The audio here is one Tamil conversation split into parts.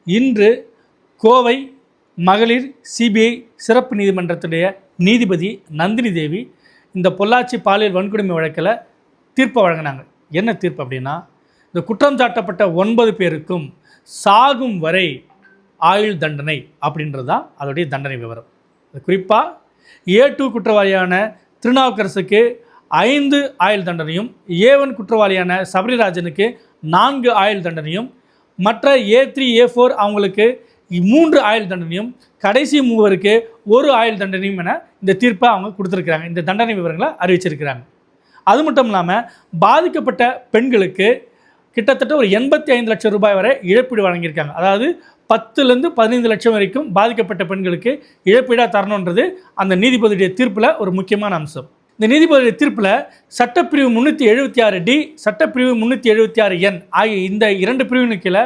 இன்று கோவை மகளிர் சிபிஐ சிறப்பு நீதிமன்றத்துடைய நீதிபதி நந்தினி தேவி இந்த பொள்ளாச்சி பாலியல் வன்கொடுமை வழக்கில் தீர்ப்பை வழங்கினாங்க. என்ன தீர்ப்பு அப்படின்னா, இந்த குற்றம் சாட்டப்பட்ட 9 பேருக்கும் சாகும் வரை ஆயுள் தண்டனை அப்படின்றது தான் அதோடைய தண்டனை விவரம். குறிப்பாக A2 குற்றவாளியான திருநாவுக்கரசுக்கு 5 ஆயுள் தண்டனையும், A1 குற்றவாளியான சபரிராஜனுக்கு 4 ஆயுள் தண்டனையும், மற்ற A3 A4 அவங்களுக்கு 3 ஆயுள் தண்டனையும், கடைசி 3 1 ஆயுள் தண்டனையும் என இந்த தீர்ப்பை அவங்க கொடுத்துருக்குறாங்க. இந்த தண்டனை விவரங்களை அறிவிச்சிருக்கிறாங்க. அது மட்டும் இல்லாமல் பாதிக்கப்பட்ட பெண்களுக்கு கிட்டத்தட்ட ஒரு 85 லட்சம் ரூபாய் வரை இழப்பீடு வழங்கியிருக்காங்க. அதாவது 10லேருந்து 15 லட்சம் வரைக்கும் பாதிக்கப்பட்ட பெண்களுக்கு இழப்பீடாக தரணுன்றது அந்த நீதிபதியுடைய தீர்ப்பில் ஒரு முக்கியமான அம்சம். இந்த நீதிபதியுடைய தீர்ப்பில் சட்டப்பிரிவு 376D, சட்டப்பிரிவு 376N ஆகிய இந்த 2 பிரிவின் கீழே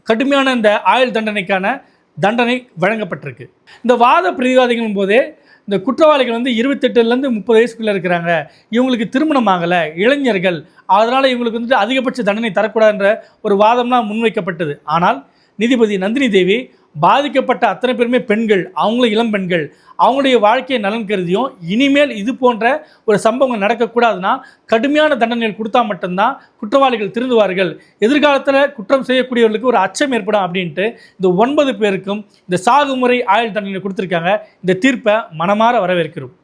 கடுமையான இந்த ஆயுள் தண்டனைக்கான தண்டனை வழங்கப்பட்டிருக்கு. இந்த வாத பிரதிவாதிகளும் போதே இந்த குற்றவாளிகள் 28லேருந்து 30 வயசுக்குள்ளே இருக்கிறாங்க, இவங்களுக்கு திருமணம் ஆகலை, இளைஞர்கள், அதனால் இவங்களுக்கு அதிகபட்ச தண்டனை தரக்கூடாதுன்ற ஒரு வாதம்லாம் முன்வைக்கப்பட்டது. ஆனால் நீதிபதி நந்தினி தேவி பாதிக்கப்பட்ட அத்தனை பேருமே பெண்கள், அவங்களும் இளம் பெண்கள், அவங்களுடைய வாழ்க்கையை நலன் கருதியும் இனிமேல் இது போன்ற ஒரு சம்பவங்கள் நடக்கக்கூடாதுன்னா கடுமையான தண்டனைகள் கொடுத்தா மட்டும்தான் குற்றவாளிகள் திருந்துவார்கள், எதிர்காலத்தில் குற்றம் செய்யக்கூடியவர்களுக்கு ஒரு அச்சம் ஏற்படும் அப்படின்ட்டு இந்த 9 பேருக்கும் இந்த சாகுமுறை ஆயுள் தண்டனை கொடுத்துருக்காங்க. இந்த தீர்ப்பை மனமாற வரவேற்கிறோம்.